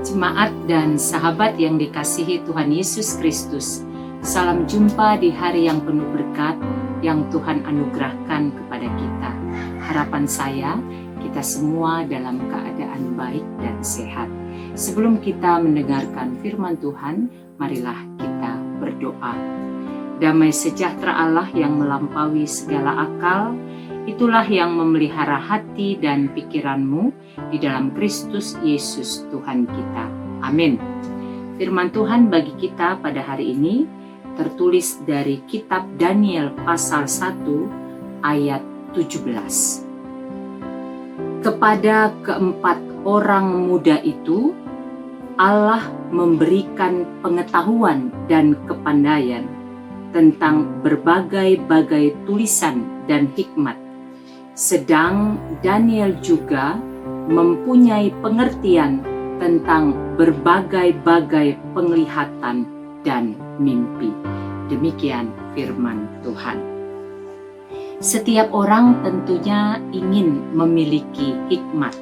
Jemaat dan sahabat yang dikasihi Tuhan Yesus Kristus, salam jumpa di hari yang penuh berkat yang Tuhan anugerahkan kepada kita. Harapan saya, kita semua dalam keadaan baik dan sehat. Sebelum kita mendengarkan firman Tuhan, marilah kita berdoa. Damai sejahtera Allah yang melampaui segala akal, itulah yang memelihara hati dan pikiranmu di dalam Kristus Yesus Tuhan kita. Amin. Firman Tuhan bagi kita pada hari ini tertulis dari kitab Daniel pasal 1 ayat 17. Kepada keempat orang muda itu, Allah memberikan pengetahuan dan kepandaian tentang berbagai-bagai tulisan dan hikmat. Sedang Daniel juga mempunyai pengertian tentang berbagai-bagai penglihatan dan mimpi. Demikian firman Tuhan. Setiap orang tentunya ingin memiliki hikmat.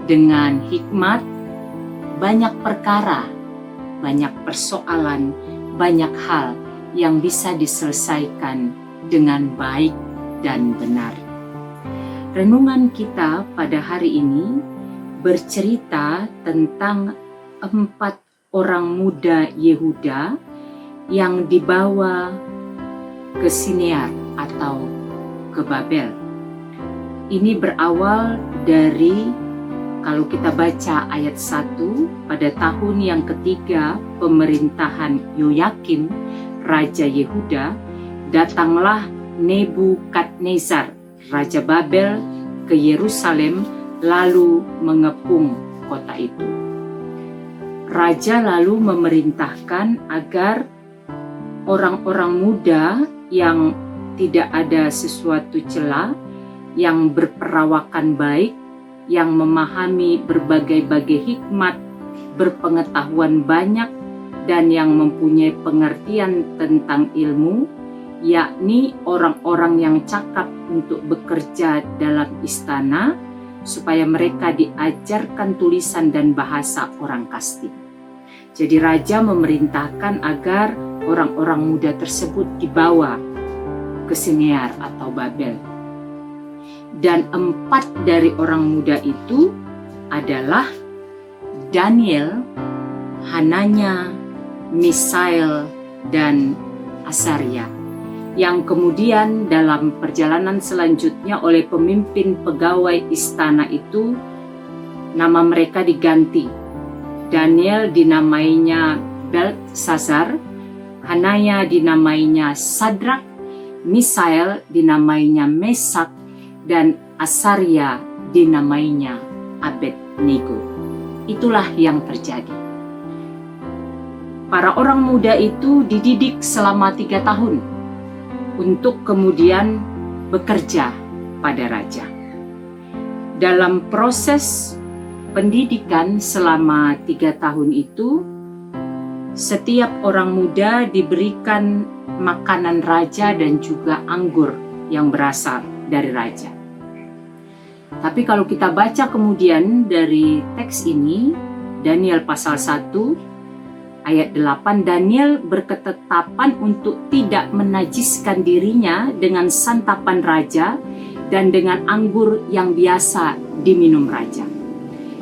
Dengan hikmat, banyak perkara, banyak persoalan, banyak hal yang bisa diselesaikan dengan baik dan benar. Renungan kita pada hari ini bercerita tentang 4 orang muda Yehuda yang dibawa ke Sinear atau ke Babel. Ini berawal dari, kalau kita baca ayat 1, pada tahun yang ketiga pemerintahan Yoyakim, Raja Yehuda, datanglah Nebukadnezar, Raja Babel, ke Yerusalem lalu mengepung kota itu. Raja lalu memerintahkan agar orang-orang muda yang tidak ada sesuatu cela, yang berperawakan baik, yang memahami berbagai-bagai hikmat, berpengetahuan banyak, dan yang mempunyai pengertian tentang ilmu, yakni orang-orang yang cakap untuk bekerja dalam istana, supaya mereka diajarkan tulisan dan bahasa orang Kastim. Jadi raja memerintahkan agar orang-orang muda tersebut dibawa ke Sinear atau Babel. Dan 4 dari orang muda itu adalah Daniel, Hananya, Misael, dan Asaria, yang kemudian dalam perjalanan selanjutnya oleh pemimpin pegawai istana itu nama mereka diganti. Daniel dinamainya Beltsazar, Hananya dinamainya Sadrak, Misael dinamainya Mesak, dan Asaria dinamainya Abednego. Itulah yang terjadi. Para orang muda itu dididik selama 3 tahun untuk kemudian bekerja pada raja. Dalam proses pendidikan selama 3 tahun itu, setiap orang muda diberikan makanan raja dan juga anggur yang berasal dari raja. Tapi kalau kita baca kemudian dari teks ini, Daniel pasal 1 ayat 8, Daniel berketetapan untuk tidak menajiskan dirinya dengan santapan raja dan dengan anggur yang biasa diminum raja.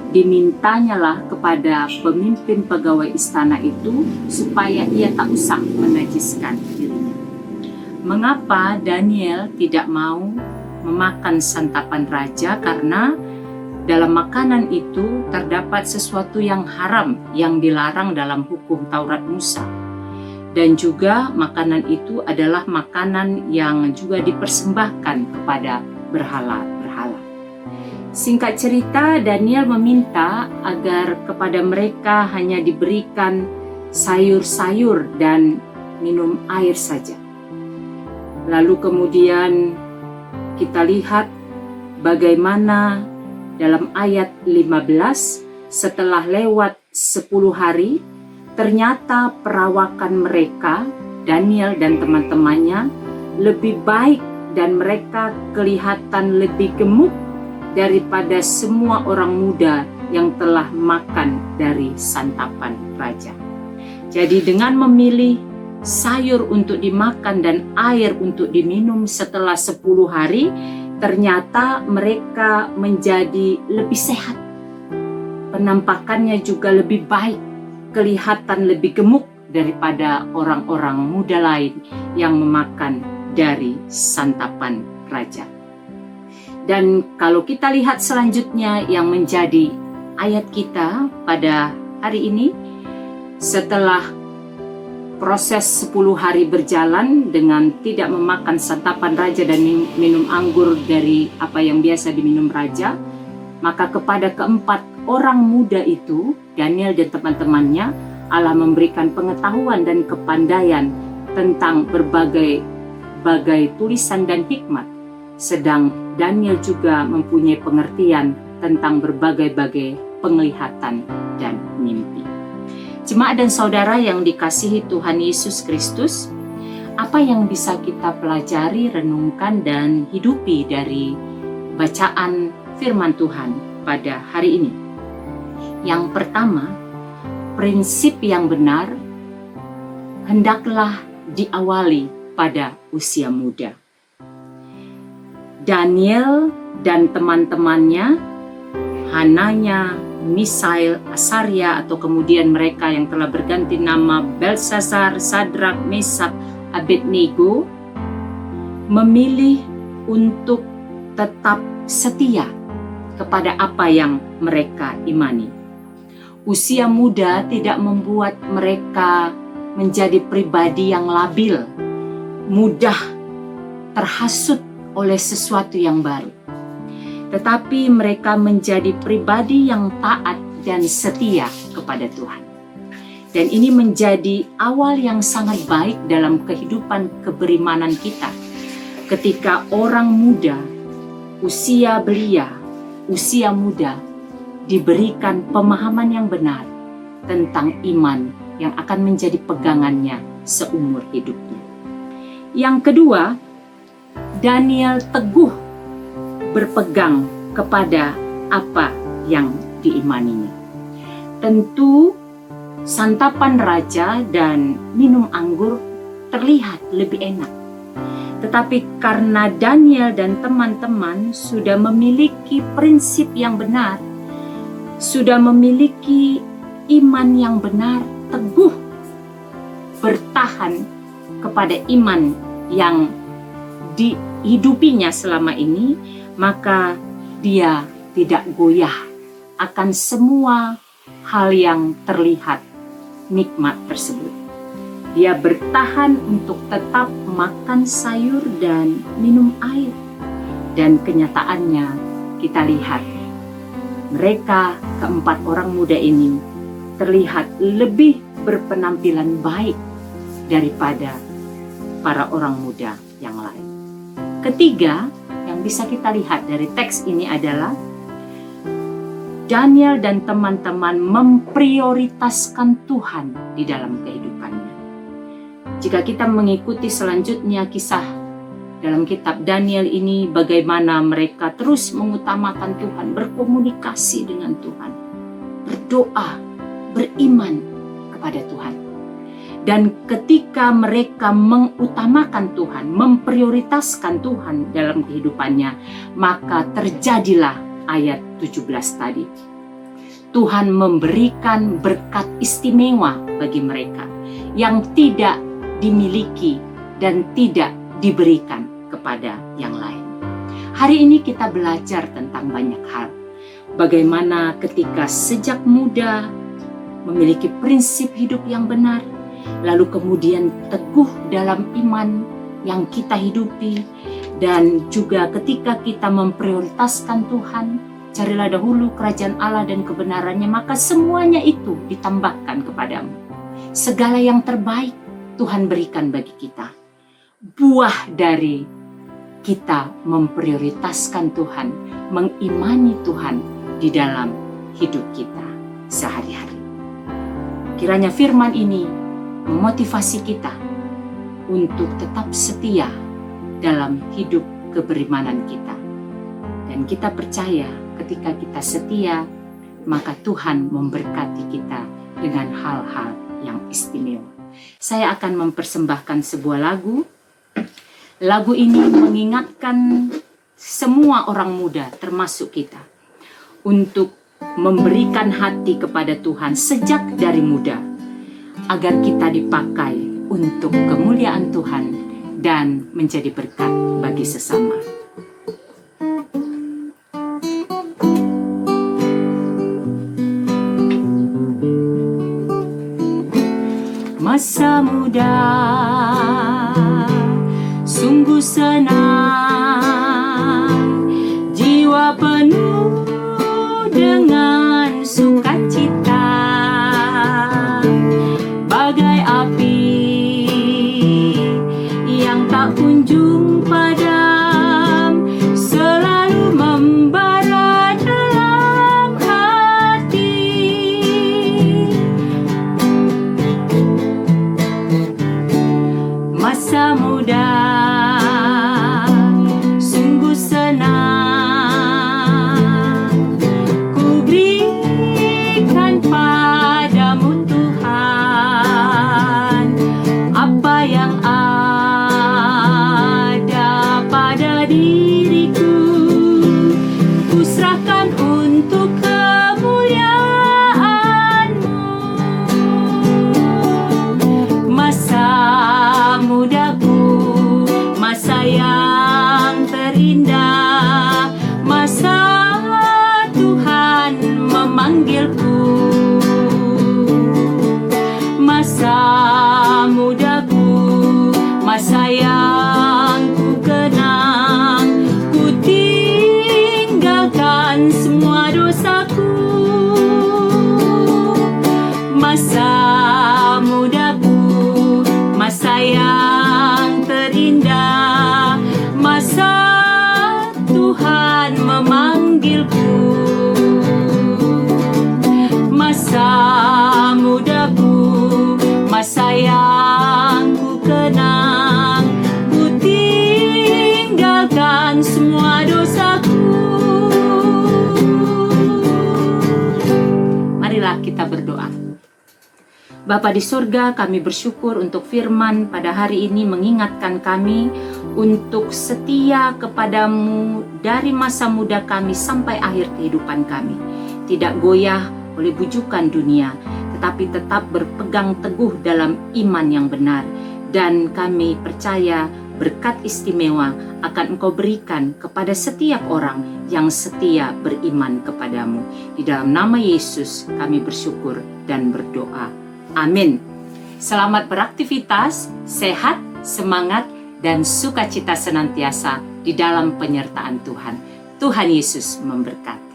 Dimintanyalah kepada pemimpin pegawai istana itu supaya ia tak usah menajiskan dirinya. Mengapa Daniel tidak mau memakan santapan raja? Karena dalam makanan itu terdapat sesuatu yang haram, yang dilarang dalam hukum Taurat Musa. Dan juga makanan itu adalah makanan yang juga dipersembahkan kepada berhala-berhala. Singkat cerita, Daniel meminta agar kepada mereka hanya diberikan sayur-sayur dan minum air saja. Lalu kemudian kita lihat bagaimana dalam ayat 15, setelah lewat 10 hari, ternyata perawakan mereka, Daniel dan teman-temannya, lebih baik dan mereka kelihatan lebih gemuk daripada semua orang muda yang telah makan dari santapan raja. Jadi dengan memilih sayur untuk dimakan dan air untuk diminum setelah 10 hari, ternyata mereka menjadi lebih sehat. Penampakannya juga lebih baik, kelihatan lebih gemuk daripada orang-orang muda lain yang memakan dari santapan raja. Dan kalau kita lihat selanjutnya yang menjadi ayat kita pada hari ini, setelah proses 10 hari berjalan dengan tidak memakan santapan raja dan minum anggur dari apa yang biasa diminum raja, maka kepada keempat orang muda itu, Daniel dan teman-temannya, Allah memberikan pengetahuan dan kepandaian tentang berbagai tulisan dan hikmat. Sedang Daniel juga mempunyai pengertian tentang berbagai penglihatan dan mimpi. Jemaat dan saudara yang dikasihi Tuhan Yesus Kristus, apa yang bisa kita pelajari, renungkan, dan hidupi dari bacaan firman Tuhan pada hari ini? Yang pertama, prinsip yang benar hendaklah diawali pada usia muda. Daniel dan teman-temannya, Hananya, Misael, Asaria, atau kemudian mereka yang telah berganti nama Belshazzar, Sadrak, Mesak, Abednego, memilih untuk tetap setia kepada apa yang mereka imani. Usia muda tidak membuat mereka menjadi pribadi yang labil, mudah terhasut oleh sesuatu yang baru. Tetapi mereka menjadi pribadi yang taat dan setia kepada Tuhan. Dan ini menjadi awal yang sangat baik dalam kehidupan keberimanan kita. Ketika orang muda, usia belia, usia muda, diberikan pemahaman yang benar tentang iman yang akan menjadi pegangannya seumur hidupnya. Yang kedua, Daniel teguh berpegang kepada apa yang diimaninya. Tentu santapan raja dan minum anggur terlihat lebih enak. Tetapi karena Daniel dan teman-teman sudah memiliki prinsip yang benar, sudah memiliki iman yang benar, teguh bertahan kepada iman yang dihidupinya selama ini, maka dia tidak goyah akan semua hal yang terlihat nikmat tersebut. Dia bertahan untuk tetap makan sayur dan minum air. Dan kenyataannya kita lihat, mereka keempat orang muda ini terlihat lebih berpenampilan baik daripada para orang muda yang lain. Ketiga, yang bisa kita lihat dari teks ini adalah Daniel dan teman-teman memprioritaskan Tuhan di dalam kehidupannya. Jika kita mengikuti selanjutnya kisah dalam kitab Daniel ini, bagaimana mereka terus mengutamakan Tuhan, berkomunikasi dengan Tuhan, berdoa, beriman kepada Tuhan. Dan ketika mereka mengutamakan Tuhan, memprioritaskan Tuhan dalam kehidupannya, maka terjadilah ayat 17 tadi. Tuhan memberikan berkat istimewa bagi mereka yang tidak dimiliki dan tidak diberikan kepada yang lain. Hari ini kita belajar tentang banyak hal. Bagaimana ketika sejak muda memiliki prinsip hidup yang benar, lalu kemudian teguh dalam iman yang kita hidupi, dan juga ketika kita memprioritaskan Tuhan, carilah dahulu kerajaan Allah dan kebenarannya, maka semuanya itu ditambahkan kepadamu. Segala yang terbaik Tuhan berikan bagi kita. Buah dari kita memprioritaskan Tuhan, mengimani Tuhan di dalam hidup kita sehari-hari. Kiranya firman ini memotivasi kita untuk tetap setia dalam hidup keberimanan kita. Dan kita percaya ketika kita setia, maka Tuhan memberkati kita dengan hal-hal yang istimewa. Saya akan mempersembahkan sebuah lagu. Lagu ini mengingatkan semua orang muda, termasuk kita, untuk memberikan hati kepada Tuhan sejak dari muda, agar kita dipakai untuk kemuliaan Tuhan dan menjadi berkat bagi sesama. Masa muda sungguh senang, jiwa penuh dengan sukacita, bagai api yang tak kunjung padam, selalu membara dalam hati. Masa muda sungguh senang, ku berikan padamu Tuhan apa yang ada pada diriku, ku serahkan untuk kemuliaan-Mu. Masa mudaku, masa yang terindah, masa Tuhan memanggilku. Masa mudaku, masa yang ku kenang, ku tinggalkan semua dosaku. Masa mudaku, masa yang terindah, masa Tuhan memanggilku. Masa mudaku, masa yang ku kenang, ku tinggalkan semua dosaku. Marilah kita berdoa. Bapa di surga, kami bersyukur untuk firman pada hari ini mengingatkan kami untuk setia kepadamu dari masa muda kami sampai akhir kehidupan kami. Tidak goyah oleh bujukan dunia, tetapi tetap berpegang teguh dalam iman yang benar. Dan kami percaya berkat istimewa akan Engkau berikan kepada setiap orang yang setia beriman kepadamu. Di dalam nama Yesus kami bersyukur dan berdoa. Amin. Selamat beraktivitas, sehat, semangat, dan sukacita senantiasa di dalam penyertaan Tuhan. Tuhan Yesus memberkati.